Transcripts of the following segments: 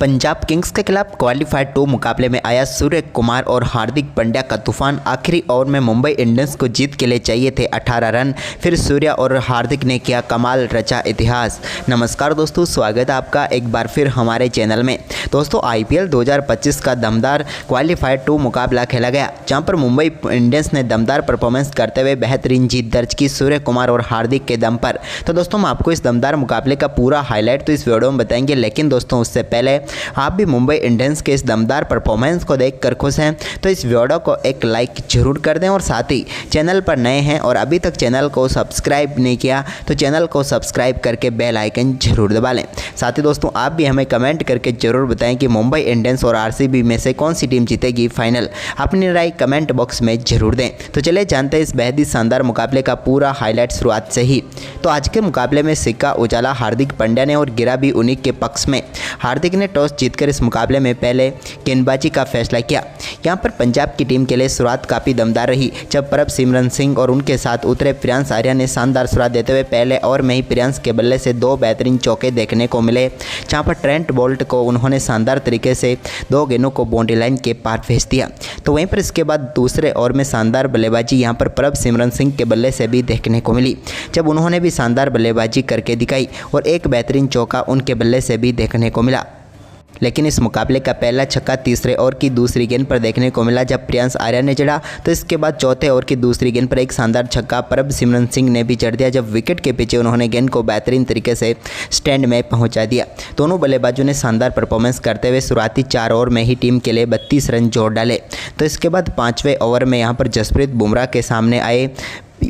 Punjab Kings के खिलाफ qualifier 2 मुकाबले में आया सूर्य कुमार और हार्दिक पांड्या का तूफान। आखिरी ओवर में मुंबई इंडियंस को जीत के लिए चाहिए थे 18 रन, फिर सूर्य और हार्दिक ने किया कमाल, रचा इतिहास। नमस्कार दोस्तों, स्वागत है आपका एक बार फिर हमारे चैनल में। दोस्तों, आईपीएल 2025 का दमदार क्वालीफायर 2 मुकाबला खेला गया, जहां पर मुंबई इंडियंस ने दमदार परफॉर्मेंस करते हुए बेहतरीन जीत दर्ज की सूर्य कुमार और हार्दिक के दम पर। तो दोस्तों, हम आपको इस दमदार मुकाबले का पूरा हाईलाइट तो इस वीडियो में बताएंगे, लेकिन दोस्तों उससे पहले आप भी मुंबई इंडियंस के इस दमदार परफॉर्मेंस को देखकर खुश हैं तो इस वीडियो को एक लाइक जरूर कर दें, और साथ ही चैनल पर नए हैं और अभी तक चैनल को सब्सक्राइब नहीं किया तो चैनल को सब्सक्राइब करके बेल आइकन जरूर दबा लें। साथ ही दोस्तों, आप भी हमें कमेंट करके जरूर बताएं कि मुंबई इंडियंस और आरसीबी में से कौन सी टीम जीतेगी फाइनल। अपनी राय कमेंट बॉक्स में जरूर दें। तो चलिए जानते हैं इस बेहद ही शानदार मुकाबले का पूरा हाईलाइट शुरुआत से ही। तो आज के मुकाबले में सिक्का उछाला हार्दिक पांड्या ने और गिरा भी उन्हीं के पक्ष में। हार्दिक ने टॉस जीतकर इस मुकाबले में पहले गेंदबाजी का फैसला किया। यहां पर पंजाब की टीम के लिए शुरुआत काफ़ी दमदार रही, जब प्रभसिमरन सिंह और उनके साथ उतरे प्रियांश आर्या ने शानदार शुरुआत देते हुए पहले ओवर में ही प्रियांश के बल्ले से 2 बेहतरीन चौके देखने को मिले, जहां पर ट्रेंट बोल्ट को उन्होंने शानदार तरीके से 2 गेंदों को बाउंड्री लाइन के पार भेज दिया। तो वहीं पर इसके बाद दूसरे ओवर में शानदार बल्लेबाजी यहां पर प्रभसिमरन सिंह के बल्ले से भी देखने को मिली, जब उन्होंने भी शानदार बल्लेबाजी करके दिखाई और एक बेहतरीन चौका उनके बल्ले से भी देखने को मिला। लेकिन इस मुकाबले का पहला छक्का तीसरे ओवर की दूसरी गेंद पर देखने को मिला, जब प्रियांश आर्या ने जड़ा। तो इसके बाद चौथे ओवर की दूसरी गेंद पर एक शानदार छक्का प्रभसिमरन सिंह ने भी जड़ दिया, जब विकेट के पीछे उन्होंने गेंद को बेहतरीन तरीके से स्टैंड में पहुंचा दिया। दोनों बल्लेबाजों ने शानदार परफॉर्मेंस करते हुए शुरुआती 4 ओवर में ही टीम के लिए 32 रन जोड़ डाले। तो इसके बाद 5वें ओवर में यहाँ पर जसप्रीत बुमराह के सामने आए,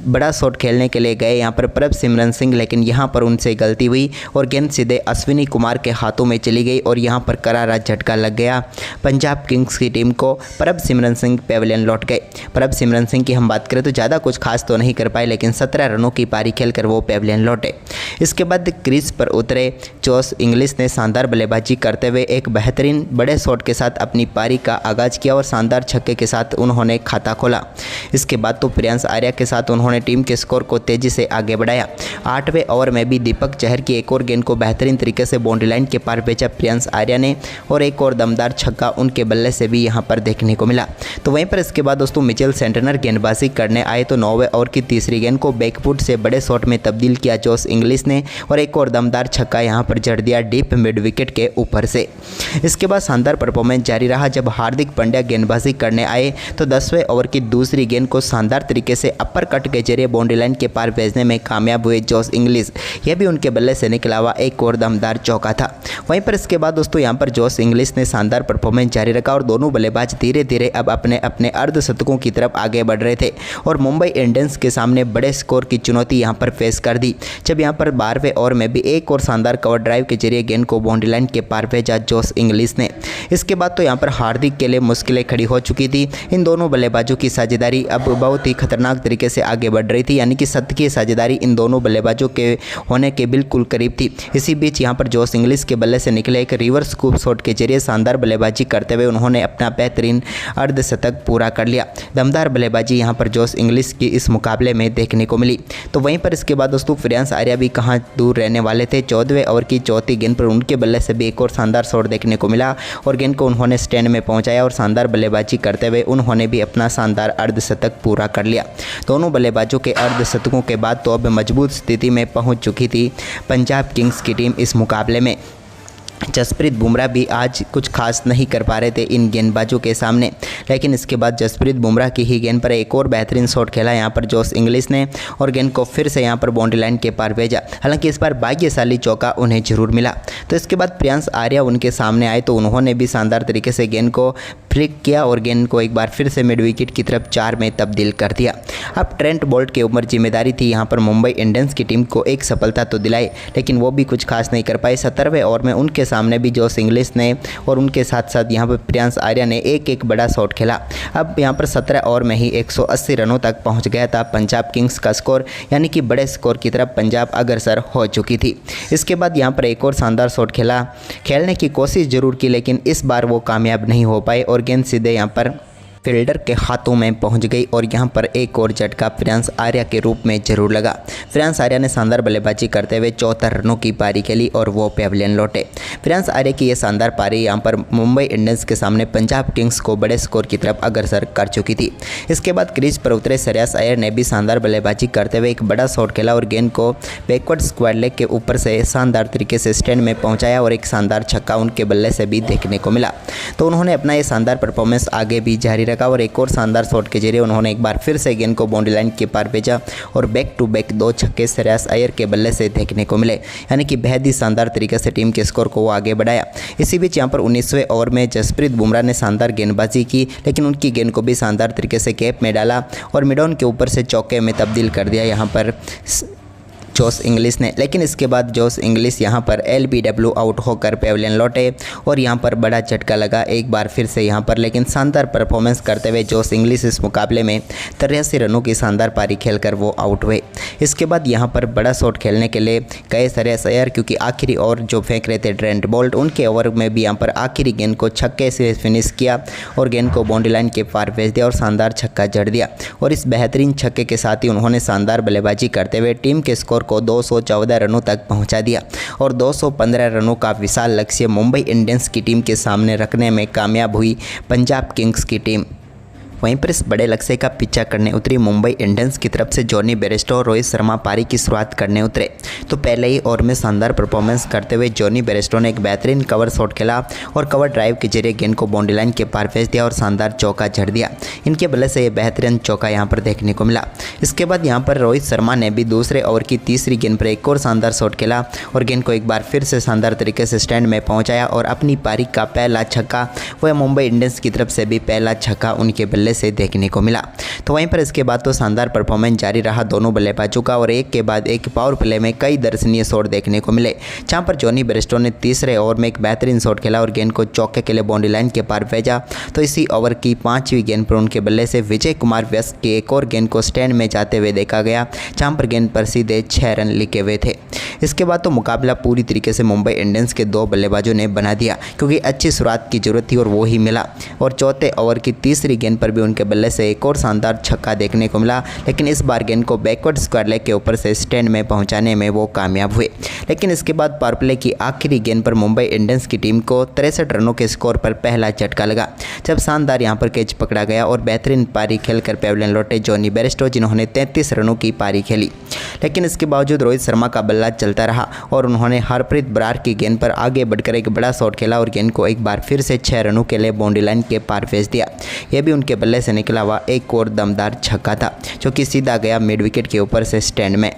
बड़ा शॉट खेलने के लिए गए यहाँ पर प्रभसिमरन सिंह, लेकिन यहाँ पर उनसे गलती हुई और गेंद सीधे अश्विनी कुमार के हाथों में चली गई और यहाँ पर करारा झटका लग गया पंजाब किंग्स की टीम को। प्रभसिमरन सिंह पेविलियन लौट गए। प्रभसिमरन सिंह की हम बात करें तो ज़्यादा कुछ खास तो नहीं कर पाए, लेकिन 17 रनों की पारी खेलकर वो पेविलियन लौटे। इसके बाद क्रीज पर उतरे जोश इंग्लिश ने शानदार बल्लेबाजी करते हुए एक बेहतरीन बड़े शॉट के साथ अपनी पारी का आगाज़ किया और शानदार छक्के के साथ उन्होंने खाता खोला। इसके बाद तो प्रियांश आर्या के साथ उन्होंने टीम के स्कोर को तेजी से आगे बढ़ाया। 8वें ओवर में भी दीपक चहर की एक और गेंद को बेहतरीन तरीके से बाउंड्री लाइन के पार भेजा प्रियांश आर्या ने, और एक और दमदार छक्का उनके बल्ले से भी यहां पर देखने को मिला। तो वहीं पर इसके बाद दोस्तों मिचेल सेंटनर गेंदबाजी करने आए, तो 9वें ओवर की तीसरी गेंद को बैकफुट से बड़े शॉट में तब्दील किया जोश इंग्लिश ने, और एक और दमदार छक्का यहां पर जड़ दिया डीप मिड विकेट के ऊपर से। इसके बाद शानदार परफॉर्मेंस जारी रहा, जब हार्दिक पांड्या गेंदबाजी करने आए तो 10वें ओवर की दूसरी गेंद को शानदार तरीके से अपर कट के जरिए बाउंड्री लाइन के पार भेजने में कामयाब हुए जोश इंग्लिश। यह भी उनके बल्ले से निकला हुआ एक और दमदार चौका था। वहीं पर इसके बाद दोस्तों यहां पर जोश इंग्लिश ने शानदार परफॉर्मेंस जारी रखा और दोनों बल्लेबाज धीरे धीरे अब अपने अपने अर्धशतकों की तरफ आगे बढ़ रहे थे और मुंबई इंडियंस के सामने बड़े स्कोर की चुनौती यहां पर फेस कर दी, जब यहां पर 12वें ओवर में भी एक और शानदार कवर ड्राइव के जरिए गेंद को बाउंड्री लाइन के पार भेजा जोश इंग्लिश ने। इसके बाद तो यहां पर हार्दिक के लिए मुश्किलें खड़ी हो चुकी थी। इन दोनों बल्लेबाजों की साझेदारी अब बहुत ही खतरनाक तरीके से आगे बढ़ रही थी, यानी कि सत्य की साझेदारी इन दोनों बल्लेबाजों के होने के बिल्कुल करीब थी। इसी बीच यहां पर जोश इंग्लिश के बल्ले से निकले एक रिवर्स स्कूप शॉट के जरिए शानदार बल्लेबाजी करते हुए उन्होंने अपना बेहतरीन अर्धशतक पूरा कर लिया। दमदार बल्लेबाजी यहां पर जोश इंग्लिश की इस मुकाबले में देखने को मिली। तो वहीं पर इसके बाद दोस्तों प्रियांश आर्या भी कहां दूर रहने वाले थे। 14वें ओवर की चौथी गेंद पर उनके बल्ले से भी एक और शानदार शॉट देखने को मिला और गेंद को उन्होंने स्टैंड में पहुंचाया और शानदार बल्लेबाजी करते हुए उन्होंने भी अपना शानदार अर्धशतक पूरा कर लिया। दोनों बल्लेबाजों के अर्धशतकों के बाद तो अब मजबूत स्थिति में पहुंच चुकी थी पंजाब किंग्स की टीम इस मुकाबले में। जसप्रीत बुमराह भी आज कुछ खास नहीं कर पा रहे थे इन गेंदबाजों के सामने, लेकिन इसके बाद जसप्रीत बुमराह की ही गेंद पर एक और बेहतरीन शॉट खेला यहाँ पर जोश इंग्लिश ने और गेंद को फिर से यहाँ पर बाउंड्री लाइन के पार भेजा। हालांकि इस बार भाग्यशाली चौका उन्हें जरूर मिला। तो इसके बाद प्रियांश आर्या उनके सामने आए, तो उन्होंने भी शानदार तरीके से गेंद को फ्लिक किया और गेंद को एक बार फिर से मिड विकेट की तरफ 4 में तब्दील कर दिया। अब ट्रेंट बोल्ट के ऊपर जिम्मेदारी थी यहाँ पर मुंबई इंडियंस की टीम को एक सफलता तो दिलाई, लेकिन वो भी कुछ खास नहीं कर पाए। 17वें ओवर में उनके सामने भी जोश इंग्लिश ने और उनके साथ साथ यहाँ पर प्रियांश आर्या ने एक बड़ा शॉट खेला। अब यहाँ पर 17 ओवर में ही 180 रनों तक पहुँच गया था पंजाब किंग्स का स्कोर, यानी कि बड़े स्कोर की तरफ पंजाब अग्रसर हो चुकी थी। इसके बाद यहाँ पर एक और शानदार शॉट खेलने की कोशिश जरूर की, लेकिन इस बार वो कामयाब नहीं हो पाए और गेंद सीधे यहाँ पर फील्डर के हाथों में पहुंच गई और यहां पर एक और झटका प्रियांश आर्या के रूप में जरूर लगा। प्रियांश आर्या ने शानदार बल्लेबाजी करते हुए 74 रनों की पारी खेली और वो पेविलियन लौटे। प्रियांश आर्या की यह शानदार पारी यहां पर मुंबई इंडियंस के सामने पंजाब किंग्स को बड़े स्कोर की तरफ अग्रसर कर चुकी थी। इसके बाद क्रीज पर उतरे श्रेयस अय्यर ने भी शानदार बल्लेबाजी करते हुए एक बड़ा शॉट खेला और गेंद को बैकवर्ड स्क्वायर लेग के ऊपर से शानदार तरीके से स्टैंड में पहुंचाया और एक शानदार छक्का उनके बल्ले से भी देखने को मिला। तो उन्होंने अपना ये शानदार परफॉर्मेंस आगे भी जारी रखा और एक और शानदार शॉट के जरिए उन्होंने एक बार फिर से गेंद को बाउंड्री लाइन के पार भेजा और बैक टू बैक 2 छक्के श्रेयस अय्यर के बल्ले से देखने को मिले, यानी कि बेहद ही शानदार तरीके से टीम के स्कोर को वो आगे बढ़ाया। इसी बीच यहाँ पर 19वें ओवर में जसप्रीत बुमराह ने शानदार गेंदबाजी की, लेकिन उनकी गेंद को भी शानदार तरीके से कैप में डाला और मिड ऑन के ऊपर से चौके में तब्दील कर दिया यहाँ पर जोश इंग्लिश ने। लेकिन इसके बाद जोश इंग्लिश यहाँ पर LBW आउट होकर पेविलियन लौटे और यहाँ पर बड़ा झटका लगा एक बार फिर से यहाँ पर, लेकिन शानदार परफॉर्मेंस करते हुए जोश इंग्लिश इस मुकाबले में 83 रनों की शानदार पारी खेलकर वो आउट हुए। इसके बाद यहाँ पर बड़ा शॉट खेलने के लिए गए श्रेयस अय्यर, क्योंकि आखिरी ओवर जो फेंक रहे थे ट्रेंट बोल्ट, उनके ओवर में भी यहाँ पर आखिरी गेंद को छक्के से फिनिश किया और गेंद को बाउंड्री लाइन के पार भेज दिया और शानदार छक्का जड़ दिया। और इस बेहतरीन छक्के के साथ ही उन्होंने शानदार बल्लेबाजी करते हुए टीम के स्कोर को 214 रनों तक पहुंचा दिया और 215 रनों का विशाल लक्ष्य मुंबई इंडियंस की टीम के सामने रखने में कामयाब हुई पंजाब किंग्स की टीम। वहीं पर इस बड़े लक्ष्य का पीछा करने उतरी मुंबई इंडियंस की तरफ से जॉनी बेयरस्टो और रोहित शर्मा पारी की शुरुआत करने उतरे। तो पहले ही ओवर में शानदार परफॉर्मेंस करते हुए जॉनी बेयरस्टो ने एक बेहतरीन कवर शॉट खेला और कवर ड्राइव के जरिए गेंद को बाउंड्री लाइन के पार भेज दिया और शानदार चौका जड़ दिया। इनके बल्ले से ये बेहतरीन चौका यहाँ पर देखने को मिला। इसके बाद यहाँ पर रोहित शर्मा ने भी दूसरे ओवर की तीसरी गेंद पर एक और शानदार शॉट खेला और गेंद को एक बार फिर से शानदार तरीके से स्टैंड में पहुँचाया और अपनी पारी का पहला छक्का वह मुंबई इंडियंस की तरफ से भी पहला छक्का उनके बल्ले से देखने को मिला। तो वहीं पर इसके बाद तो शानदार परफॉर्मेंस जारी रहा दोनों बल्लेबाजों का और एक के बाद एक पावर प्ले में कई दर्शनीय शॉट देखने को मिले, जहां पर जॉनी बेयरस्टो ने तीसरे ओवर में एक बेहतरीन शॉट खेला और गेंद को चौके के लिए बाउंड्री लाइन के पार भेजा। तो इसी ओवर की 5वीं गेंद पर उनके बल्ले से विजय कुमार व्यास की एक और गेंद को स्टैंड में जाते हुए देखा गया, जहां पर गेंद पर सीधे 6 रन लिखे हुए थे। इसके बाद तो मुकाबला पूरी तरीके से मुंबई इंडियंस के 2 बल्लेबाजों ने बना दिया, क्योंकि अच्छी शुरुआत की जरूरत थी और वो ही मिला। और चौथे ओवर की तीसरी गेंद पर भी उनके बल्ले से एक और शानदार छक्का देखने को मिला, लेकिन इस बार गेंद को बैकवर्ड स्क्वायर लेग के ऊपर से स्टैंड में पहुंचाने में वो कामयाब हुए। लेकिन इसके बाद पावर प्ले की आखिरी गेंद पर मुंबई इंडियंस की टीम को 63 रनों के स्कोर पर पहला झटका लगा, जब शानदार यहां पर कैच पकड़ा गया और बेहतरीन पारी खेलकर पेविलियन लौटे जॉनी बेयरस्टो, जिन्होंने 33 रनों की पारी खेली। लेकिन इसके बावजूद रोहित शर्मा का बल्ला चलता रहा और उन्होंने हरप्रीत बरार की गेंद पर आगे बढ़कर एक बड़ा शॉट खेला और गेंद को एक बार फिर से 6 रनों के लिए बाउंड्री लाइन के पार भेज दिया। यह भी उनके बल्ले से निकला हुआ एक और दमदार छक्का था, जो कि सीधा गया मिड विकेट के ऊपर से स्टैंड में।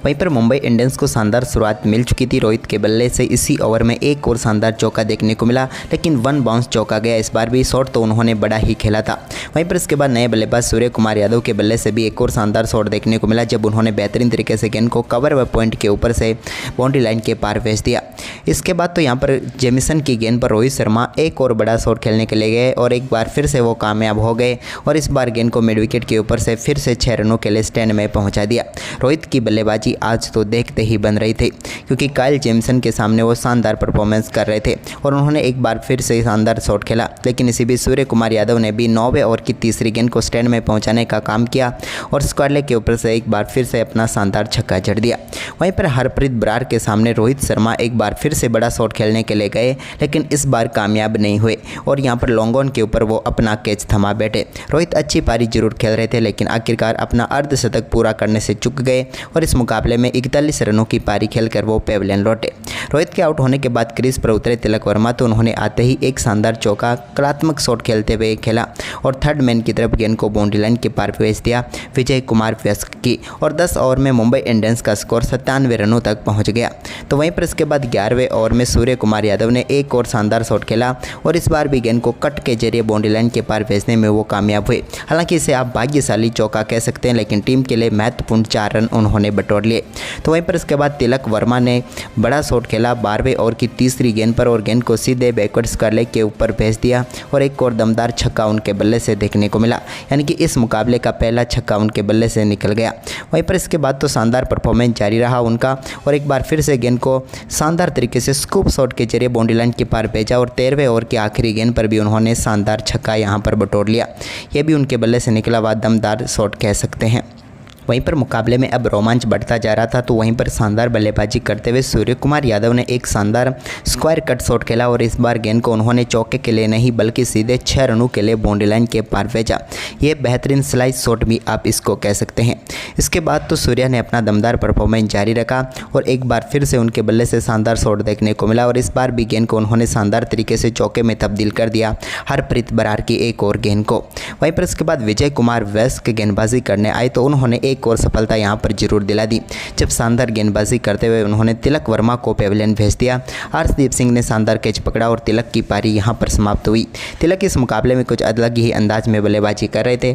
वहीं पर मुंबई इंडियंस को शानदार शुरुआत मिल चुकी थी। रोहित के बल्ले से इसी ओवर में एक और शानदार चौका देखने को मिला, लेकिन 1 बाउंस चौका गया। इस बार भी शॉट तो उन्होंने बड़ा ही खेला था। वहीं पर इसके बाद नए बल्लेबाज सूर्य कुमार यादव के बल्ले से भी एक और शानदार शॉट देखने को मिला, जब उन्होंने बेहतरीन तरीके से गेंद को कवर व पॉइंट के ऊपर से बाउंड्री लाइन के पार भेज दिया। इसके बाद तो यहाँ पर जेमिसन की गेंद पर रोहित शर्मा एक और बड़ा शॉट खेलने के लिए गए और एक बार फिर से वो कामयाब हो गए और इस बार गेंद को मिड विकेट के ऊपर से फिर से 6 रनों के लिए स्टैंड में पहुँचा दिया। रोहित की बल्लेबाजी आज तो देखते ही बन रही थी, क्योंकि काइल जेमिसन के सामने वो शानदार परफॉर्मेंस कर रहे थे और उन्होंने एक बार फिर से शानदार शॉट खेला। लेकिन इसी बीच सूर्य कुमार यादव ने भी 9वें ओवर की तीसरी गेंद को स्टैंड में पहुंचाने का काम किया और स्क्वायर लेग के ऊपर से एक बार फिर से अपना शानदार छक्का जड़ दिया। वहीं पर हरप्रीत बरार के सामने रोहित शर्मा एक बार फिर से बड़ा शॉट खेलने के लिए गए, लेकिन इस बार कामयाब नहीं हुए और यहाँ पर लॉन्ग ऑन के ऊपर वो अपना कैच थमा बैठे। रोहित अच्छी पारी जरूर खेल रहे थे, लेकिन आखिरकार अपना अर्धशतक पूरा करने से चूक गए और इस मुकाबले में 41 रनों की पारी खेलकर वो पेविलियन लौटे। रोहित के आउट होने के बाद क्रीज पर उतरे तिलक वर्मा, तो उन्होंने आते ही एक शानदार चौका कलात्मक शॉट खेलते हुए खेला और थर्ड मैन की तरफ गेंद को बाउंड्री लाइन के पार भेज दिया विजय कुमार व्यास की और 10 ओवर में मुंबई इंडियंस का स्कोर 97 रनों तक पहुंच गया। तो वहीं पर इसके बाद 11वें ओवर में सूर्य कुमार यादव ने एक और शानदार शॉट खेला और इस बार भी गेंद को कट के जरिए बाउंड्री लाइन के पार भेजने में वो कामयाब हुए। हालांकि इसे आप भाग्यशाली चौका कह सकते हैं, लेकिन टीम के लिए महत्वपूर्ण 4 रन उन्होंने बटोर लिए। तो वहीं पर इसके बाद तिलक वर्मा ने बड़ा शॉट खेला 12वें ओवर की तीसरी गेंद पर और गेंद को सीधे बैकवर्ड स्क्वायर लेग के ऊपर भेज दिया और एक और दमदार छक्का उनके बल्ले से देखने को मिला, यानी कि इस मुकाबले का पहला छक्का उनके बल्ले से निकल गया। वहीं पर इसके बाद तो शानदार परफॉर्मेंस जारी रहा उनका और एक बार फिर से गेंद को शानदार तरीके से स्कूप शॉट के जरिए बाउंड्री लाइन के पार भेजा और 13वें ओवर की आखिरी गेंद पर भी उन्होंने शानदार छक्का यहां पर बटोर लिया। यह भी उनके बल्ले से निकला हुआ दमदार शॉट कह सकते हैं। वहीं पर मुकाबले में अब रोमांच बढ़ता जा रहा था, तो वहीं पर शानदार बल्लेबाजी करते हुए सूर्य कुमार यादव ने एक शानदार स्क्वायर कट शॉट खेला और इस बार गेंद को उन्होंने चौके के लिए नहीं बल्कि सीधे 6 रनों के लिए बाउंड्री लाइन के पार भेजा। ये बेहतरीन स्लाइस शॉट भी आप इसको कह सकते हैं। इसके बाद तो सूर्या ने अपना दमदार परफॉर्मेंस जारी रखा और एक बार फिर से उनके बल्ले से शानदार शॉट देखने को मिला और इस बार भी गेंद को उन्होंने शानदार तरीके से चौके में तब्दील कर दिया हरप्रीत बरार की एक और गेंद को। वहीं पर इसके बाद विजय कुमार वैश्य गेंदबाजी करने आए तो उन्होंने एक और सफलता यहां पर जरूर दिला दी, जब शानदार गेंदबाजी करते हुए उन्होंने तिलक वर्मा को पेविलियन भेज दिया। अर्शदीप सिंह ने शानदार कैच पकड़ा और तिलक की पारी यहां पर समाप्त हुई। तिलक इस मुकाबले में कुछ अलग ही अंदाज में बल्लेबाजी कर रहे थे।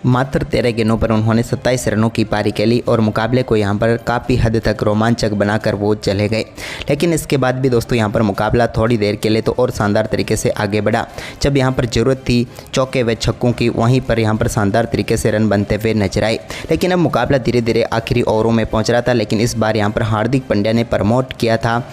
मात्र 13 गेंदों पर उन्होंने 27 रनों की पारी खेली और मुकाबले को यहां पर काफ़ी हद तक रोमांचक बनाकर वो चले गए। लेकिन इसके बाद भी दोस्तों यहां पर मुकाबला थोड़ी देर के लिए तो और शानदार तरीके से आगे बढ़ा। जब यहां पर ज़रूरत थी चौके व छक्कों की, वहीं पर यहां पर शानदार तरीके से रन बनते हुए नजर आए। लेकिन अब मुकाबला धीरे धीरे आखिरी ओवरों में पहुँच रहा था, लेकिन इस बार यहाँ पर हार्दिक पांड्या ने प्रमोट किया था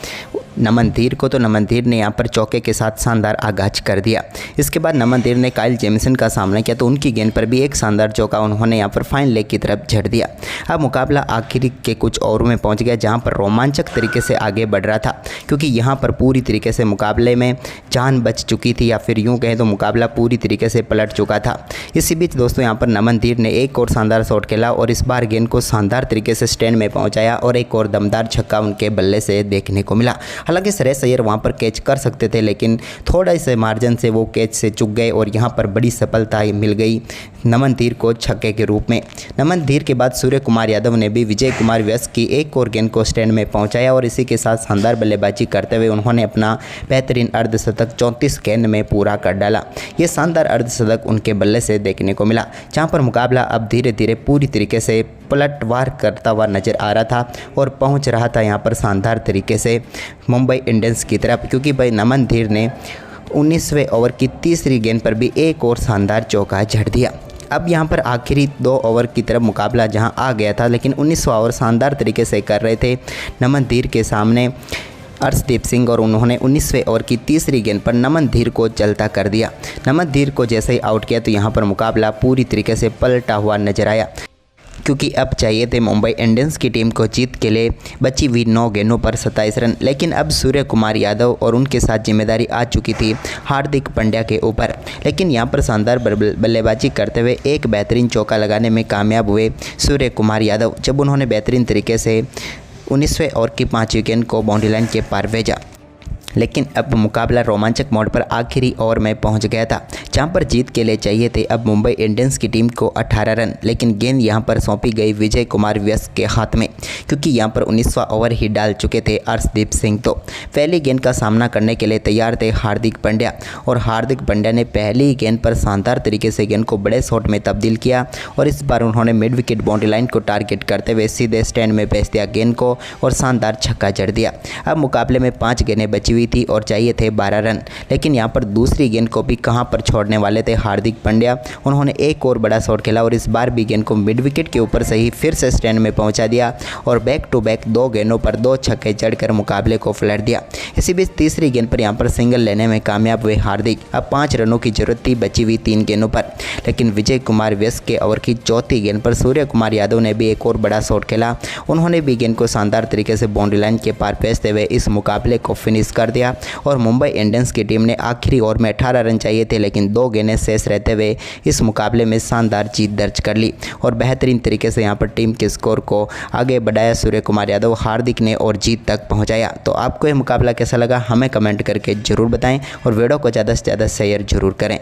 नमन धीर को, तो नमन धीर ने यहाँ पर चौके के साथ शानदार आगाज कर दिया। इसके बाद नमन धीर ने काइल जेमिसन का सामना किया तो उनकी गेंद पर भी एक शानदार चौका उन्होंने यहाँ पर फाइन लेग की तरफ झड़ दिया। अब मुकाबला आखिरी के कुछ ओवरों में पहुंच गया जहां पर रोमांचक तरीके से आगे बढ़ रहा था, क्योंकि यहां पर पूरी तरीके से मुकाबले में जान बच चुकी थी या फिर यूँ कहें तो मुकाबला पूरी तरीके से पलट चुका था। इसी बीच दोस्तों यहाँ पर नमन धीर ने एक और शानदार शॉट खेला और इस बार गेंद को शानदार तरीके से स्टैंड में पहुँचाया और एक और दमदार छक्का उनके बल्ले से देखने को मिला। हालांकि श्रेयस अय्यर वहां पर कैच कर सकते थे, लेकिन थोड़ा से मार्जिन से वो कैच से चूक गए और यहां पर बड़ी सफलता मिल गई नमन धीर को छक्के के रूप में। नमन धीर के बाद सूर्य कुमार यादव ने भी विजय कुमार वैश्य की एक और गेंद को स्टैंड में पहुंचाया और इसी के साथ शानदार बल्लेबाजी करते हुए उन्होंने अपना बेहतरीन अर्धशतक 34 गेंद में पूरा कर डाला। ये शानदार अर्धशतक उनके बल्ले से देखने को मिला, जहां पर मुकाबला अब धीरे धीरे पूरी तरीके से पलटवार करता हुआ नजर आ रहा था और पहुंच रहा था यहां पर शानदार तरीके से मुंबई इंडियंस की तरफ, क्योंकि भाई नमन धीर ने 19वें ओवर की तीसरी गेंद पर भी एक और शानदार चौका जड़ दिया। अब यहां पर आखिरी 2 ओवर की तरफ मुकाबला जहां आ गया था, लेकिन 19वां ओवर शानदार तरीके से कर रहे थे नमन धीर के सामने अर्शदीप सिंह और उन्होंने 19वें ओवर की तीसरी गेंद पर नमन धीर को चलता कर दिया। नमन धीर को जैसे ही आउट किया तो यहाँ पर मुकाबला पूरी तरीके से पलटा हुआ नजर आया, क्योंकि अब चाहिए थे मुंबई इंडियंस की टीम को जीत के लिए बची हुई 9 गेंदों पर 27 रन। लेकिन अब सूर्य कुमार यादव और उनके साथ जिम्मेदारी आ चुकी थी हार्दिक पांड्या के ऊपर। लेकिन यहां पर शानदार बल्लेबाजी करते हुए एक बेहतरीन चौका लगाने में कामयाब हुए सूर्य कुमार यादव, जब उन्होंने बेहतरीन तरीके से 19वें ओवर की 5वीं गेंद को बाउंड्री लाइन के पार भेजा। लेकिन अब मुकाबला रोमांचक मोड़ पर आखिरी ओवर में पहुंच गया था, जहां पर जीत के लिए चाहिए थे अब मुंबई इंडियंस की टीम को 18 रन। लेकिन गेंद यहां पर सौंपी गई विजय कुमार वैश्य के हाथ में, क्योंकि यहां पर 19वां ओवर ही डाल चुके थे अर्शदीप सिंह। तो पहली गेंद का सामना करने के लिए तैयार थे हार्दिक पांड्या और हार्दिक पांड्या ने पहली गेंद पर शानदार तरीके से गेंद को बड़े शॉट में तब्दील किया और इस बार उन्होंने मिड विकेट बाउंड्री लाइन को टारगेट करते हुए सीधे स्टैंड में भेज दिया गेंद को और शानदार छक्का जड़ दिया। अब मुकाबले में 5 गेंदें बची हुई थी और चाहिए थे 12 रन। लेकिन यहां पर दूसरी गेंद को भी कहां पर छोड़ने वाले थे हार्दिक पांड्या। उन्होंने एक और बड़ा शॉट खेला और इस बार भी गेंद को मिड विकेट के ऊपर से ही फिर से स्टैंड में पहुंचा दिया और बैक टू बैक 2 गेंदों पर 2 छक्के जड़कर मुकाबले को पलट दिया। इसी बीच तीसरी गेंद पर यहां पर सिंगल लेने में कामयाब हुए हार्दिक। अब 5 रनों की जरूरत थी बची हुई 3 गेंदों पर, लेकिन विजय कुमार वैश्य के ओवर की चौथी गेंद पर सूर्य कुमार यादव ने भी एक और बड़ा शॉट खेला। उन्होंने भी गेंद को शानदार तरीके से बाउंड्री लाइन के पार भेजते हुए इस मुकाबले को फिनिश कर दिया और मुंबई इंडियंस की टीम ने आखिरी ओवर में 18 रन चाहिए थे, लेकिन 2 गेंदें शेष रहते हुए इस मुकाबले में शानदार जीत दर्ज कर ली और बेहतरीन तरीके से यहां पर टीम के स्कोर को आगे बढ़ाया सूर्य कुमार यादव हार्दिक ने और जीत तक पहुंचाया। तो आपको यह मुकाबला कैसा लगा हमें कमेंट करके जरूर बताएं और वीडियो को ज़्यादा से ज़्यादा शेयर जरूर करें।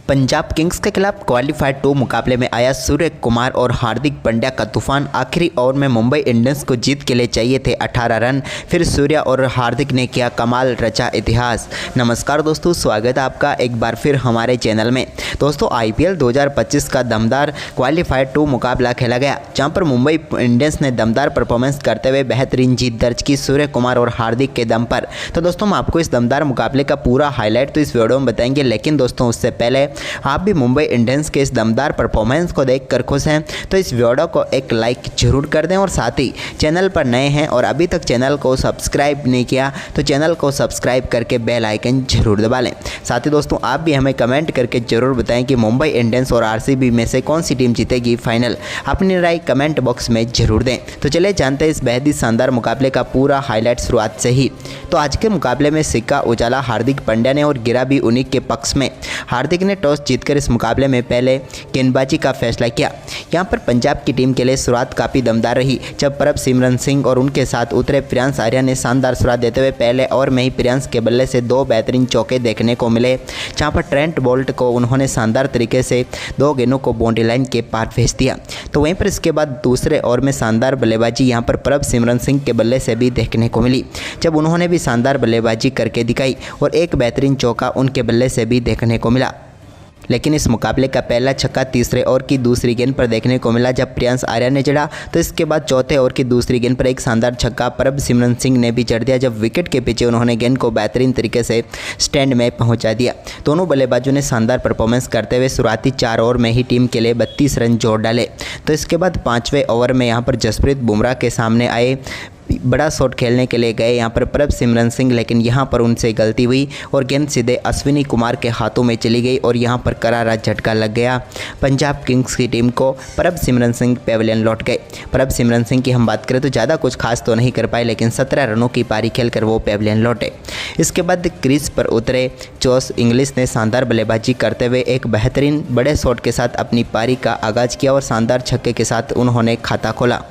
धन्यवाद। पंजाब किंग्स के खिलाफ क्वालीफायर 2 मुकाबले में आया सूर्य कुमार और हार्दिक पांड्या का तूफान। आखिरी ओवर में मुंबई इंडियंस को जीत के लिए चाहिए थे 18 रन, फिर सूर्य और हार्दिक ने किया कमाल, रचा इतिहास। नमस्कार दोस्तों, स्वागत है आपका एक बार फिर हमारे चैनल में। दोस्तों, आईपीएल 2025 का दमदार क्वालीफायर 2 मुकाबला खेला गया, जहां पर मुंबई इंडियंस ने दमदार परफॉर्मेंस करते हुए बेहतरीन जीत दर्ज की सूर्य कुमार और हार्दिक के दम पर। तो दोस्तों, हम आपको इस दमदार मुकाबले का पूरा हाईलाइट तो इस वीडियो में बताएंगे, लेकिन दोस्तों उससे पहले आप भी मुंबई इंडियंस के इस दमदार परफॉर्मेंस को देखकर खुश हैं तो इस वीडियो को एक लाइक जरूर कर दें, और साथ ही चैनल पर नए हैं और अभी तक चैनल को सब्सक्राइब नहीं किया तो चैनल को सब्सक्राइब करके बेल आइकन जरूर दबा लें। साथ ही दोस्तों, आप भी हमें कमेंट करके जरूर बताएं कि मुंबई इंडियंस और आरसीबी में से कौन सी टीम जीतेगी फाइनल। अपनी राय कमेंट बॉक्स में जरूर दें। तो चलिए जानते हैं इस बेहद ही शानदार मुकाबले का पूरा हाईलाइट शुरुआत से ही। तो आज के मुकाबले में सिक्का उजाला हार्दिक पांड्या ने और गिरा भी उन्हीं के पक्ष में। हार्दिक ने टॉस जीतकर इस मुकाबले में पहले गेंदबाजी का फैसला किया। यहां पर पंजाब की टीम के लिए शुरुआत काफ़ी दमदार रही, जब प्रभसिमरन सिंह और उनके साथ उतरे प्रियांश आर्या ने शानदार शुरुआत देते हुए पहले ओवर में ही प्रियांश के बल्ले से 2 बेहतरीन चौके देखने को मिले, जहां पर ट्रेंट बोल्ट को उन्होंने शानदार तरीके से 2 गेंदों को बाउंड्री लाइन के पार भेज दिया। तो वहीं पर इसके बाद दूसरे ओवर में शानदार बल्लेबाजी यहां पर प्रभसिमरन सिंह के बल्ले से भी देखने को मिली, जब उन्होंने भी शानदार बल्लेबाजी करके दिखाई और एक बेहतरीन चौका उनके बल्ले से भी देखने को मिला। लेकिन इस मुकाबले का पहला छक्का तीसरे ओवर की दूसरी गेंद पर देखने को मिला, जब प्रियांश आर्या ने जड़ा। तो इसके बाद चौथे ओवर की दूसरी गेंद पर एक शानदार छक्का प्रभसिमरन सिंह ने भी जड़ दिया, जब विकेट के पीछे उन्होंने गेंद को बेहतरीन तरीके से स्टैंड में पहुंचा दिया। दोनों बल्लेबाजों ने शानदार परफॉर्मेंस करते हुए शुरुआती 4 ओवर में ही टीम के लिए 32 रन जोड़ डाले। तो इसके बाद 5वें ओवर में यहाँ पर जसप्रीत बुमराह के सामने आए, बड़ा शॉट खेलने के लिए गए यहाँ पर प्रभसिमरन सिंह, लेकिन यहाँ पर उनसे गलती हुई और गेंद सीधे अश्विनी कुमार के हाथों में चली गई और यहाँ पर करारा झटका लग गया पंजाब किंग्स की टीम को। प्रभसिमरन सिंह पेविलियन लौट गए। प्रभसिमरन सिंह की हम बात करें तो ज़्यादा कुछ खास तो नहीं कर पाए, लेकिन 17 रनों की पारी खेलकर वो पेविलियन लौटे। इसके बाद क्रीज पर उतरे जोश इंग्लिश ने शानदार बल्लेबाजी करते हुए एक बेहतरीन बड़े शॉट के साथ अपनी पारी का आगाज़ किया और शानदार छक्के के साथ उन्होंने खाता खोला।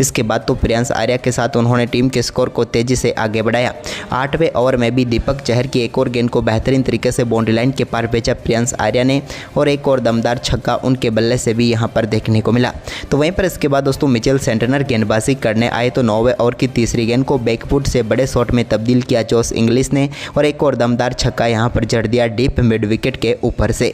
इसके बाद तो प्रियांश आर्या के साथ उन्होंने टीम के स्कोर को तेजी से आगे बढ़ाया। 8वें ओवर में भी दीपक चहर की एक और गेंद को बेहतरीन तरीके से बाउंड्री लाइन के पार भेजा प्रियांश आर्या ने, और एक और दमदार छक्का उनके बल्ले से भी यहां पर देखने को मिला। तो वहीं पर इसके बाद दोस्तों मिचेल सेंटनर गेंदबाजी करने आए, तो 9वें ओवर की तीसरी गेंद को बैकफुट से बड़े शॉट में तब्दील किया जोश इंग्लिश ने, और एक और दमदार छक्का यहां पर जड़ दिया डीप मिड विकेट के ऊपर से।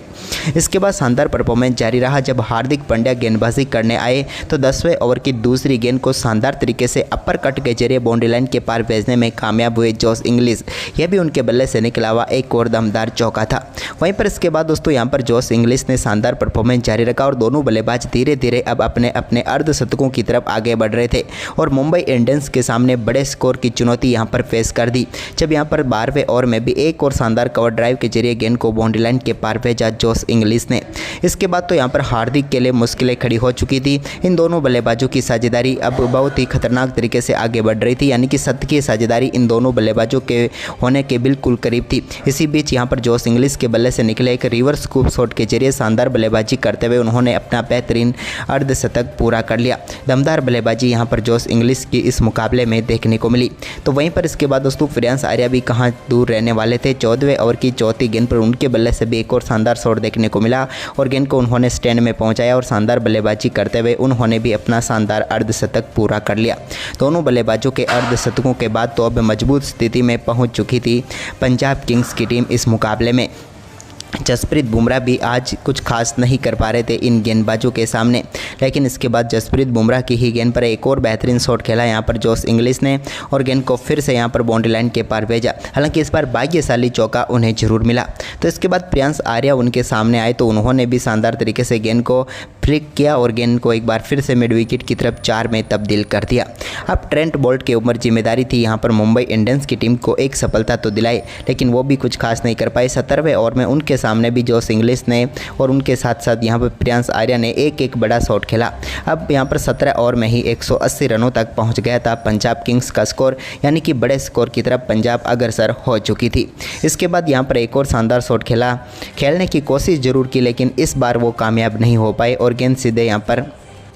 इसके बाद शानदार परफॉर्मेंस जारी रहा, जब हार्दिक पांड्या गेंदबाजी करने आए तो 10वें ओवर की दूसरी गेंद को शानदार तरीके से अपर कट के जरिए बाउंड्री लाइन के पार भेजने में कामयाब हुए जोश इंग्लिश। यह भी उनके बल्ले से निकला हुआ एक और दमदार चौका था। वहीं पर इसके बाद दोस्तों यहां पर जोश इंग्लिश ने शानदार परफॉर्मेंस जारी रखा और दोनों बल्लेबाज धीरे धीरे अब अपने अपने अर्धशतकों की तरफ आगे बढ़ रहे थे और मुंबई इंडियंस के सामने बड़े स्कोर की चुनौती यहां पर फेस कर दी, जब यहां पर 12वें ओवर में भी एक और शानदार कवर ड्राइव के जरिए गेंद को बाउंड्री लाइन के पार भेजा जोश इंग्लिश ने। इसके बाद तो यहां पर हार्दिक के लिए मुश्किलें खड़ी हो चुकी थी। इन दोनों बल्लेबाजों की साझेदारी अब बहुत ही खतरनाक तरीके से आगे बढ़ रही थी, यानी कि सत्य की साझेदारी इन दोनों बल्लेबाजों के होने के बिल्कुल करीब थी। इसी बीच यहां पर जोश इंग्लिश के बल्ले से निकले एक रिवर्स स्कूप शॉट के जरिए शानदार बल्लेबाजी करते हुए उन्होंने अपना बेहतरीन अर्धशतक पूरा कर लिया। दमदार बल्लेबाजी यहां पर जोश इंग्लिश की इस मुकाबले में देखने को मिली। तो वहीं पर इसके बाद दोस्तों प्रियांश आर्या भी कहां दूर रहने वाले थे। 14वें ओवर की चौथी गेंद पर उनके बल्ले से भी एक और शानदार शॉट देखने को मिला और गेंद को उन्होंने स्टैंड में पहुंचाया और शानदार बल्लेबाजी करते हुए उन्होंने भी अपना शानदार अर्धशतक पूरा कर लिया। दोनों बल्लेबाजों के अर्धशतकों के बाद तो अब मजबूत स्थिति में पहुंच चुकी थी पंजाब किंग्स की टीम इस मुकाबले में। जसप्रीत बुमराह भी आज कुछ खास नहीं कर पा रहे थे इन गेंदबाजों के सामने, लेकिन इसके बाद जसप्रीत बुमराह की ही गेंद पर एक और बेहतरीन शॉट खेला यहाँ पर जोश इंग्लिश ने और गेंद को फिर से यहाँ पर बाउंड्री लाइन के पार भेजा। हालांकि इस बार भाग्यशाली चौका उन्हें जरूर मिला। तो इसके बाद प्रियांश आर्या उनके सामने आए, तो उन्होंने भी शानदार तरीके से गेंद को फ्लिक किया और गेंद को एक बार फिर से मिड विकेट की तरफ 4 में तब्दील कर दिया। अब ट्रेंट बोल्ट के ऊपर जिम्मेदारी थी यहाँ पर मुंबई इंडियंस की टीम को एक सफलता तो दिलाई, लेकिन वो भी कुछ खास नहीं कर पाए। 17वें ओवर में उनके सामने भी जोश इंग्लिश ने और उनके साथ साथ यहाँ पर प्रियांश आर्या ने एक बड़ा शॉट खेला। अब यहाँ पर 17 ओवर में ही 180 रनों तक पहुँच गया था पंजाब किंग्स का स्कोर, यानी कि बड़े स्कोर की तरफ पंजाब अग्रसर हो चुकी थी। इसके बाद यहाँ पर एक और शानदार शॉट खेलने की कोशिश जरूर की, लेकिन इस बार वो कामयाब नहीं हो पाए और गेंद सीधे यहाँ पर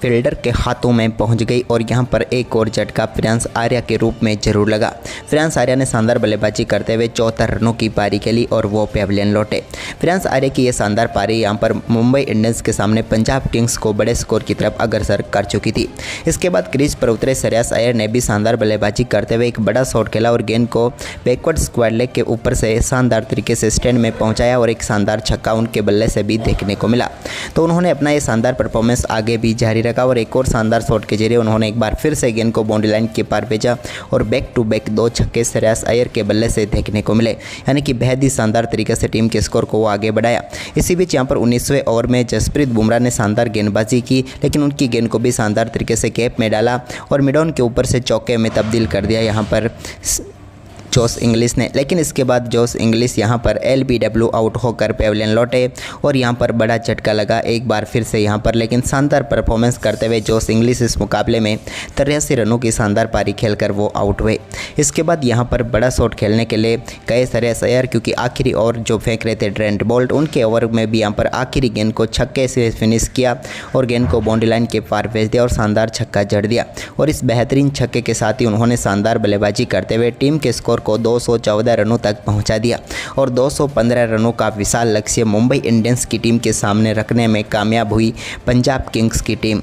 फील्डर के हाथों में पहुंच गई और यहां पर एक और झटका प्रियांश आर्या के रूप में जरूर लगा। प्रियांश आर्या ने शानदार बल्लेबाजी करते हुए 74 रनों की पारी खेली और वो पेविलियन लौटे। प्रियांश आर्या की यह शानदार पारी यहां पर मुंबई इंडियंस के सामने पंजाब किंग्स को बड़े स्कोर की तरफ अग्रसर कर चुकी थी। इसके बाद क्रीज पर उतरे श्रेयस अय्यर ने भी शानदार बल्लेबाजी करते हुए एक बड़ा शॉट खेला और गेंद को बैकवर्ड स्क्वायर लेग के ऊपर से शानदार तरीके से स्टैंड में पहुंचाया और एक शानदार छक्का उनके बल्ले से भी देखने को मिला। तो उन्होंने अपना ये शानदार परफॉर्मेंस आगे भी जारी रखा और एक और शानदार शॉट के जरिए उन्होंने एक बार फिर से गेंद को बाउंड्री लाइन के पार भेजा और बैक टू बैक 2 छक्के श्रेयस अय्यर के बल्ले से देखने को मिले, यानी कि बेहद ही शानदार तरीके से टीम के स्कोर को वो आगे बढ़ाया। इसी बीच यहाँ पर 19वें ओवर में जसप्रीत बुमराह ने शानदार गेंदबाजी की, लेकिन उनकी गेंद को भी शानदार तरीके से कैप में डाला और मिड ऑन के ऊपर से चौके में तब्दील कर दिया यहाँ पर जोश इंग्लिश ने। लेकिन इसके बाद जोश इंग्लिश यहाँ पर LBW आउट होकर पेविलियन लौटे और यहाँ पर बड़ा झटका लगा एक बार फिर से यहाँ पर, लेकिन शानदार परफॉर्मेंस करते हुए जोश इंग्लिश इस मुकाबले में 83 रनों की शानदार पारी खेलकर वो आउट हुए। इसके बाद यहाँ पर बड़ा शॉट खेलने के लिए गए श्रेयस अय्यर, क्योंकि आखिरी ओवर जो फेंक रहे थे ट्रेंट बोल्ट, उनके ओवर में भी यहाँ पर आखिरी गेंद को छक्के से फिनिश किया और गेंद को बाउंड्री लाइन के पार भेज दिया और शानदार छक्का जड़ दिया। और इस बेहतरीन छक्के के साथ ही उन्होंने शानदार बल्लेबाजी करते हुए टीम के स्कोर को 214 रनों तक पहुंचा दिया और 215 रनों का विशाल लक्ष्य मुंबई इंडियंस की टीम के सामने रखने में कामयाब हुई पंजाब किंग्स की टीम।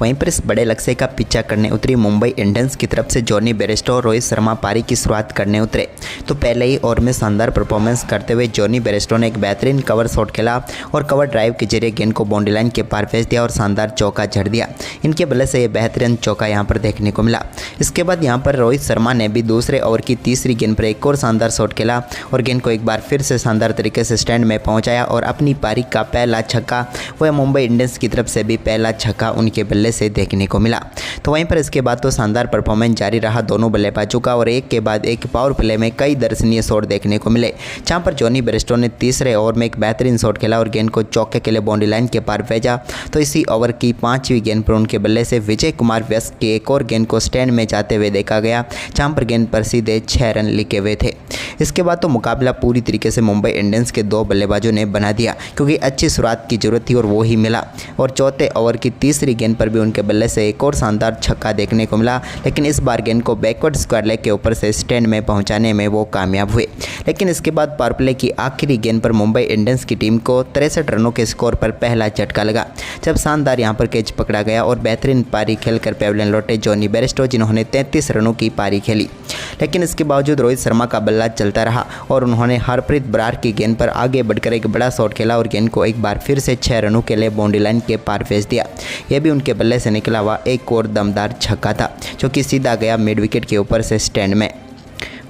वहीं पर इस बड़े लक्ष्य का पीछा करने उतरी मुंबई इंडियंस की तरफ से जॉनी बेयरस्टो और रोहित शर्मा पारी की शुरुआत करने उतरे। तो पहले ही ओवर में शानदार परफॉर्मेंस करते हुए जॉनी बेयरस्टो ने एक बेहतरीन कवर शॉट खेला और कवर ड्राइव के जरिए गेंद को बाउंड्री लाइन के पार भेज दिया और शानदार चौका जड़ दिया। इनके बल्ले से ये बेहतरीन चौका यहाँ पर देखने को मिला। इसके बाद यहाँ पर रोहित शर्मा ने भी दूसरे ओवर की तीसरी गेंद पर एक और शानदार शॉट खेला और गेंद को एक बार फिर से शानदार तरीके से स्टैंड में पहुँचाया और अपनी पारी का पहला छक्का वह मुंबई इंडियंस की तरफ से भी पहला छक्का उनके बल्ले से देखने को मिला। तो वहीं पर इसके बाद तो शानदार परफॉर्मेंस जारी रहा दोनों बल्लेबाजों का और एक के बाद एक पावर प्ले में कई दर्शनीय शॉट देखने को मिले, जहां पर जॉनी बेयरस्टो ने तीसरे ओवर में एक बेहतरीन शॉट खेला और गेंद को चौके के लिए बाउंड्री लाइन के पार भेजा। तो इसी ओवर की 5वीं गेंद पर उनके बल्ले से विजय कुमार व्यस्त की एक और गेंद को स्टैंड में जाते हुए देखा गया, जहां पर गेंद पर सीधे 6 रन लिखे हुए थे। इसके बाद तो मुकाबला पूरी तरीके से मुंबई इंडियंस के 2 बल्लेबाजों ने बना दिया, क्योंकि अच्छी शुरुआत की जरूरत थी और वो ही मिला। और चौथे ओवर की तीसरी गेंद पर भी उनके बल्ले से एक और शानदार छक्का देखने को मिला, लेकिन इस बार गेंद को बैकवर्ड स्क्वायर लेग के ऊपर से स्टैंड में पहुंचाने में वो कामयाब हुए। लेकिन इसके बाद पावर प्ले की आखिरी गेंद पर मुंबई इंडियंस की टीम को 63 रनों के स्कोर पर पहला झटका लगा, जब शानदार यहां पर कैच पकड़ा गया और बेहतरीन पारी खेलकर पेविलियन लौटे जॉनी बेयरस्टो, जिन्होंने 33 रनों की पारी खेली। लेकिन इसके बावजूद रोहित शर्मा का बल्ला चलता रहा और उन्होंने हरप्रीत बरार की गेंद पर आगे बढ़कर एक बड़ा शॉट खेला और गेंद को एक बार फिर से 6 रनों के लिए बाउंड्री लाइन के पार भेज दिया। यह भी उनके बल्ले से निकला हुआ एक और दमदार छक्का था, जो कि सीधा गया मिड विकेट के ऊपर से स्टैंड में।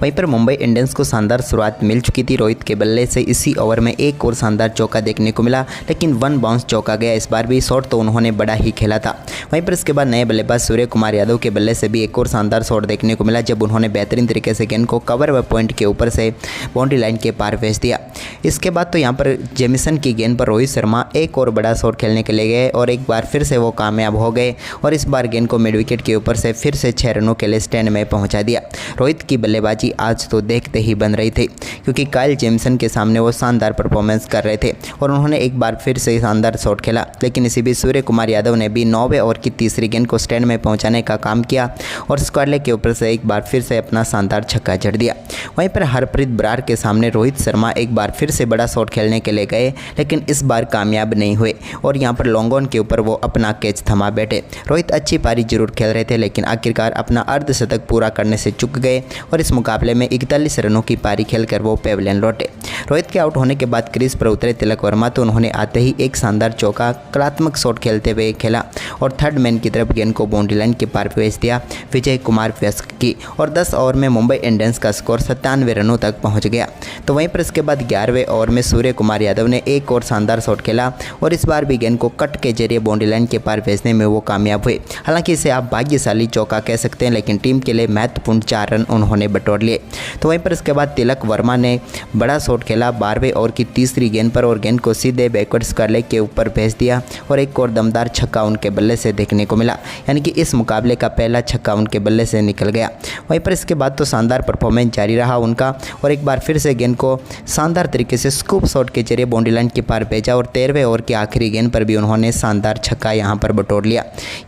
वहीं पर मुंबई इंडियंस को शानदार शुरुआत मिल चुकी थी। रोहित के बल्ले से इसी ओवर में एक और शानदार चौका देखने को मिला, लेकिन 1 बाउंस चौका गया। इस बार भी शॉट तो उन्होंने बड़ा ही खेला था। वहीं पर इसके बाद नए बल्लेबाज सूर्य कुमार यादव के बल्ले से भी एक और शानदार शॉट देखने को मिला, जब उन्होंने बेहतरीन तरीके से गेंद को कवर व पॉइंट के ऊपर से बाउंड्री लाइन के पार भेज दिया। इसके बाद तो यहाँ पर जेमिसन की गेंद पर रोहित शर्मा एक और बड़ा शॉट खेलने के लिए गए और एक बार फिर से वो कामयाब हो गए और इस बार गेंद को मिड विकेट के ऊपर से फिर से 6 रनों के लिए स्टैंड में पहुँचा दिया। रोहित की बल्लेबाजी आज तो देखते ही बन रही थी, क्योंकि काइल जेमिसन के सामने वो शानदार परफॉर्मेंस कर रहे थे और उन्होंने एक बार फिर से शानदार शॉट खेला। लेकिन इसी बीच सूर्य कुमार यादव ने भी 9वें ओवर की तीसरी गेंद को स्टैंड में पहुंचाने का काम किया और स्क्वायर लेग के ऊपर से एक बार फिर से अपना शानदार छक्का जड़ दिया। वहीं पर हरप्रीत बरार के सामने रोहित शर्मा एक बार फिर से बड़ा शॉट खेलने के लिए गए, लेकिन इस बार कामयाब नहीं हुए और यहाँ पर लॉन्ग ऑन के ऊपर वो अपना कैच थमा बैठे। रोहित अच्छी पारी जरूर खेल रहे थे, लेकिन आखिरकार अपना अर्धशतक पूरा करने से चूक गए और इस मुकाबले में 41 रनों की पारी खेलकर वो पेविलियन लौटे। रोहित के आउट होने के बाद क्रीज पर उतरे तिलक वर्मा, तो उन्होंने आते ही एक शानदार चौका कलात्मक शॉट खेलते हुए खेला और थर्ड मैन की तरफ गेंद को बाउंड्री लाइन के पार भेज दिया विजय कुमार व्यस्क की और 10 ओवर में मुंबई इंडियंस का स्कोर 97 रनों तक पहुंच गया। तो वहीं पर इसके बाद 11वें ओवर में सूर्य कुमार यादव ने एक और शानदार शॉट खेला और इस बार भी गेंद को कट के जरिए बाउंड्री लाइन के पार भेजने में वो कामयाब हुए। हालांकि इसे आप भाग्यशाली चौका कह सकते हैं, लेकिन टीम के लिए महत्वपूर्ण 4 रन उन्होंने बटोर लिए। तो वहीं पर इसके बाद तिलक वर्मा ने बड़ा शॉट खेला 12वें ओवर की तीसरी गेंद पर और गेंद को सीधे बैकवर्ड्स कर लेग के ऊपर भेज दिया और एक और दमदार छक्का उनके बल्ले से देखने को मिला, यानी कि इस मुकाबले का पहला छक्का उनके बल्ले से निकल गया। वहीं पर इसके बाद तो शानदार परफॉर्मेंस जारी रहा उनका और एक बार फिर से गेंद को शानदार तरीके से स्कूप शॉट के जरिए बाउंड्री लाइन के पार भेजा और 13वें ओवर की आखिरी गेंद पर भी उन्होंने शानदार छक्का यहां पर बटोर लिया।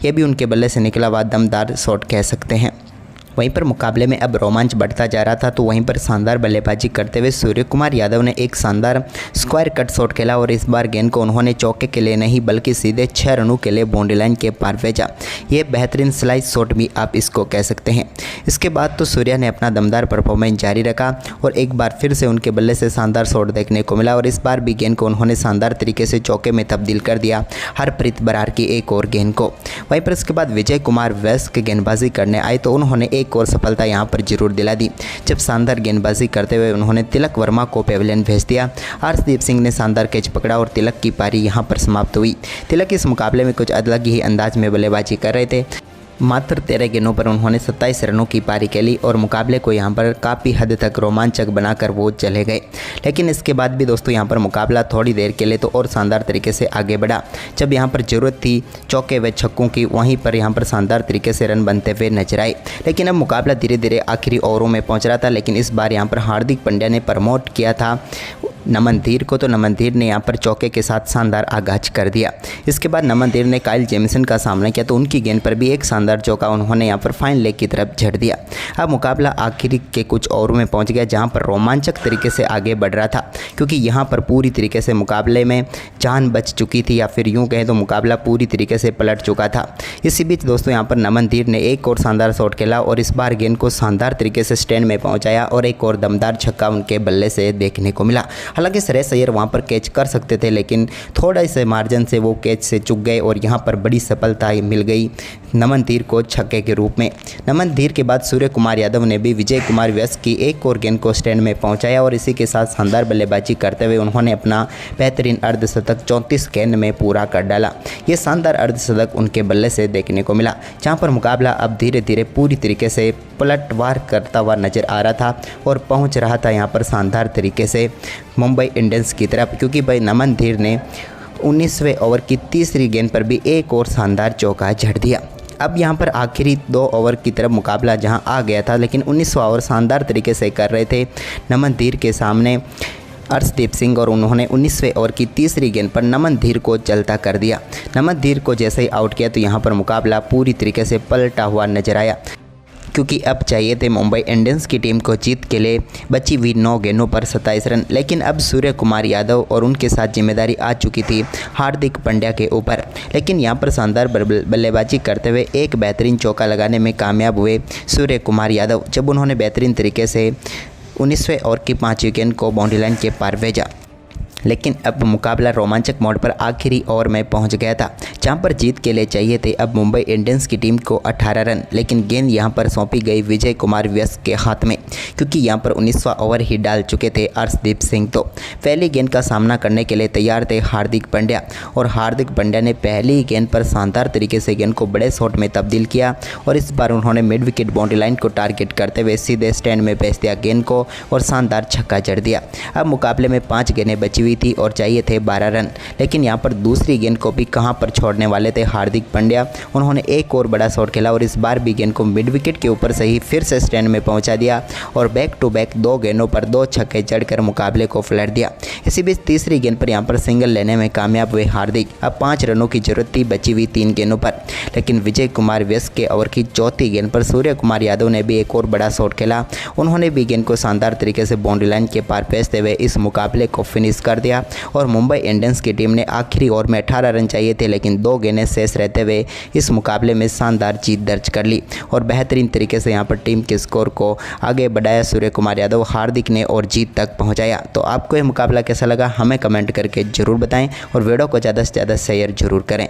यह भी उनके बल्ले से निकला हुआ दमदार शॉट कह सकते हैं। वहीं पर मुकाबले में अब रोमांच बढ़ता जा रहा था, तो वहीं पर शानदार बल्लेबाजी करते हुए सूर्य कुमार यादव ने एक शानदार स्क्वायर कट शॉट खेला और इस बार गेंद को उन्होंने चौके के लिए नहीं बल्कि सीधे 6 रनों के लिए बाउंड्री लाइन के पार भेजा। ये बेहतरीन स्लाइस शॉट भी आप इसको कह सकते हैं। इसके बाद तो सूर्या ने अपना दमदार परफॉर्मेंस जारी रखा और एक बार फिर से उनके बल्ले से शानदार शॉट देखने को मिला और इस बार भी गेंद को उन्होंने शानदार तरीके से चौके में तब्दील कर दिया हरप्रीत बरार की एक और गेंद को। वहीं पर इसके बाद विजय कुमार वैश्य गेंदबाजी करने आए तो उन्होंने एक और सफलता यहां पर जरूर दिला दी, जब शानदार गेंदबाजी करते हुए उन्होंने तिलक वर्मा को पेविलियन भेज दिया। अर्शदीप सिंह ने शानदार कैच पकड़ा और तिलक की पारी यहां पर समाप्त हुई। तिलक इस मुकाबले में कुछ अलग ही अंदाज में बल्लेबाजी कर रहे थे। मात्र 13 गेंदों पर उन्होंने 27 रनों की पारी खेली और मुकाबले को यहां पर काफ़ी हद तक रोमांचक बनाकर वो चले गए। लेकिन इसके बाद भी दोस्तों यहां पर मुकाबला थोड़ी देर के लिए तो और शानदार तरीके से आगे बढ़ा। जब यहां पर ज़रूरत थी चौके व छक्कों की, वहीं पर यहां पर शानदार तरीके से रन बनते हुए नजर आए। लेकिन अब मुकाबला धीरे धीरे आखिरी ओवरों में पहुँच रहा था, लेकिन इस बार यहाँ पर हार्दिक पांड्या ने प्रमोट किया था नमन धीर को, तो नमन धीर ने यहाँ पर चौके के साथ शानदार आगाज कर दिया। इसके बाद नमन धीर ने काइल जेमिसन का सामना किया तो उनकी गेंद पर भी एक शानदार चौका उन्होंने यहाँ पर फाइन लेग की तरफ झड़ दिया। अब मुकाबला आखिरी के कुछ ओवरों में पहुंच गया जहां पर रोमांचक तरीके से आगे बढ़ रहा था, क्योंकि यहां पर पूरी तरीके से मुकाबले में जान बच चुकी थी या फिर यूँ कहें तो मुकाबला पूरी तरीके से पलट चुका था। इसी बीच दोस्तों यहाँ पर नमन धीर ने एक और शानदार शॉट खेला और इस बार गेंद को शानदार तरीके से स्टैंड में पहुँचाया और एक और दमदार छक्का उनके बल्ले से देखने को मिला। हालांकि श्रेयस अय्यर वहां पर कैच कर सकते थे, लेकिन थोड़ा से मार्जिन से वो कैच से चूक गए और यहां पर बड़ी सफलता मिल गई नमन धीर को छक्के के रूप में। नमन धीर के बाद सूर्य कुमार यादव ने भी विजय कुमार वैश्य की एक और गेंद को स्टैंड में पहुंचाया और इसी के साथ शानदार बल्लेबाजी करते हुए उन्होंने अपना बेहतरीन अर्धशतक 34 गेंद में पूरा कर डाला। ये शानदार अर्धशतक उनके बल्ले से देखने को मिला, जहाँ पर मुकाबला अब धीरे धीरे पूरी तरीके से पलटवार करता हुआ नजर आ रहा था और पहुंच रहा था यहाँ पर शानदार तरीके से मुंबई इंडियंस की तरफ, क्योंकि भाई नमन धीर ने 19वें ओवर की तीसरी गेंद पर भी एक और शानदार चौका जड़ दिया। अब यहाँ पर आखिरी 2 ओवर की तरफ मुकाबला जहाँ आ गया था, लेकिन 19वां ओवर शानदार तरीके से कर रहे थे नमन धीर के सामने अर्शदीप सिंह और उन्होंने 19वें ओवर की तीसरी गेंद पर नमन धीर को चलता कर दिया। नमन धीर को जैसे ही आउट किया तो यहाँ पर मुकाबला पूरी तरीके से पलटा हुआ नजर आया, क्योंकि अब चाहिए थे मुंबई इंडियंस की टीम को जीत के लिए बची हुई 9 गेंदों पर 27 रन। लेकिन अब सूर्य कुमार यादव और उनके साथ जिम्मेदारी आ चुकी थी हार्दिक पांड्या के ऊपर। लेकिन यहां पर शानदार बल्लेबाजी करते हुए एक बेहतरीन चौका लगाने में कामयाब हुए सूर्य कुमार यादव, जब उन्होंने बेहतरीन तरीके से 19वें ओवर की 5वीं गेंद को बाउंड्री लाइन के पार भेजा। लेकिन अब मुकाबला रोमांचक मोड़ पर आखिरी ओवर में पहुंच गया था, जहां पर जीत के लिए चाहिए थे अब मुंबई इंडियंस की टीम को 18 रन। लेकिन गेंद यहां पर सौंपी गई विजय कुमार वैश्य के हाथ में, क्योंकि यहां पर 19वां ओवर ही डाल चुके थे अर्शदीप सिंह। तो पहली गेंद का सामना करने के लिए तैयार थे हार्दिक पांड्या और हार्दिक पांड्या ने पहली गेंद पर शानदार तरीके से गेंद को बड़े शॉट में तब्दील किया और इस बार उन्होंने मिड विकेट बाउंड्री लाइन को टारगेट करते हुए सीधे स्टैंड में भेज दिया गेंद को और शानदार छक्का जड़ दिया। अब मुकाबले में 5 गेंदें बची हुई थी और चाहिए थे 12 रन। लेकिन यहाँ पर दूसरी गेंद को भी कहां पर छोड़ने वाले थे हार्दिक पांड्या। उन्होंने एक और बड़ा शॉट खेला और इस बार भी गेंद को मिड विकेट के ऊपर से ही फिर से स्टैंड में पहुंचा दिया और बैक टू बैक 2 गेंदों पर 2 छक्के जड़कर मुकाबले को पलट दिया। इसी बीच तीसरी गेंद पर यहाँ पर सिंगल लेने में कामयाब हुए हार्दिक। अब 5 रनों की जरूरत थी बची हुई 3 गेंदों पर, लेकिन विजय कुमार वैश्य के ओवर की चौथी गेंद पर सूर्य कुमार यादव ने भी एक और बड़ा शॉट खेला। उन्होंने भी गेंद को शानदार तरीके से बाउंड्री लाइन के पार भेजते हुए इस मुकाबले को फिनिश कर दिया और मुंबई इंडियंस की टीम ने आखिरी ओवर में 18 रन चाहिए थे, लेकिन 2 गेंदें शेष रहते हुए इस मुकाबले में शानदार जीत दर्ज कर ली और बेहतरीन तरीके से यहां पर टीम के स्कोर को आगे बढ़ाया सूर्य कुमार यादव हार्दिक ने और जीत तक पहुंचाया। तो आपको यह मुकाबला कैसा लगा हमें कमेंट करके ज़रूर बताएं और वीडियो को ज़्यादा से ज़्यादा शेयर जरूर करें।